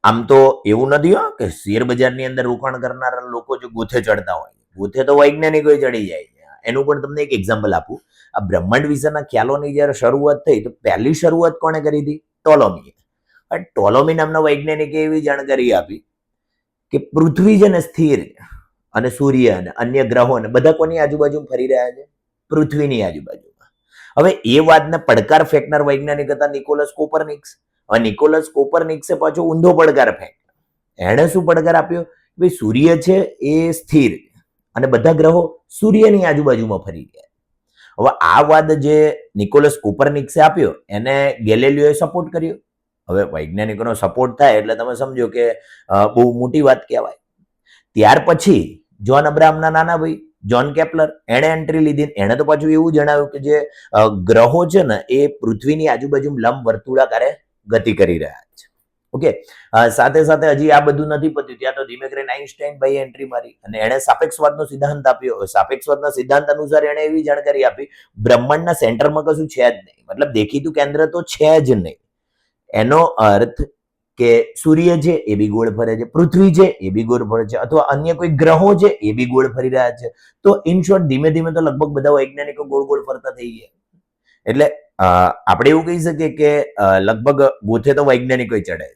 આમ તો એવું નથી હો કે શેર બજારની અંદર રોકાણ કરનારા લોકો જો ગોથે ચડતા હોય, ગોથે તો વૈજ્ઞાનિકો ચડી જાય છે. એનું પણ તમને એક એક્ઝામ્પલ આપું. આ બ્રહ્માંડ વિશેના ખ્યાલોની જ્યારે શરૂઆત થઈ તો પહેલી શરૂઆત કોણે કરી હતી? ટોલોમીએ. ટોલોમી નામના વૈજ્ઞાનિકે એવી જાણકારી આપી કે પૃથ્વી છે ને સ્થિર છે અને સૂર્ય અને અન્ય ગ્રહો અને બધા કોની આજુબાજુ ફરી રહ્યા છે? પૃથ્વીની આજુબાજુમાં. હવે એ વાતને પડકાર ફેંકનાર વૈજ્ઞાનિક હતા નિકોલસ કોપરનિક્સ. હવે નિકોલસ કોપરનિક્સે પાછો ઊંધો પડકાર ફેંક્યો. એણે શું પડકાર આપ્યો? ભાઈ સૂર્ય છે એ સ્થિર અને બધા ગ્રહો સૂર્યની આજુબાજુમાં ફરી ગયા. હવે આ વાદ જે નિકોલસ કોપરનિક્સે આપ્યો એને ગેલેલિયોએ સપોર્ટ કર્યો. હવે વૈજ્ઞાનિકોનો સપોર્ટ થાય એટલે તમે સમજો કે બહુ મોટી વાત કહેવાય. ત્યાર પછી જોન અબ્રાહમના નાના ભાઈ જોન કેપ્લર એણે એન્ટ્રી લીધી. એણે તો પાછું એવું જણાવ્યું કે જે ગ્રહો છે ને એ પૃથ્વીની આજુબાજુ લંબ વર્તુળાકારે ગતિ કરી રહ્યા છે. ઓકે, સાથે સાથે હજી આ બધું નથી પત્યું ત્યાં તો ધીમે કરીને આઈન્સ્ટાઈન ભાઈ એન્ટ્રી મારી અને એણે સાપેક્ષવાદનો સિદ્ધાંત આપ્યો. સાપેક્ષવાદના સિદ્ધાંત અનુસાર એણે એવી જાણકારી આપી બ્રહ્માંડના સેન્ટરમાં કશું છે જ નહીં, મતલબ દેખીતું કેન્દ્ર તો છે જ નહીં. એનો અર્થ કે સૂર્ય છે એ બી ગોળ ફરે છે, પૃથ્વી છે એ બી ગોળ ફરે છે, અથવા અન્ય કોઈ ગ્રહો છે એ બી ગોળ ફરી રહ્યા છે. તો ઇન શોર્ટ ધીમે ધીમે તો લગભગ બધા વૈજ્ઞાનિકો ગોળ ગોળ ફરતા થઈ ગયા. એટલે આપણે એવું કહી શકીએ કે લગભગ ગોથે તો વૈજ્ઞાનિકો ચડે.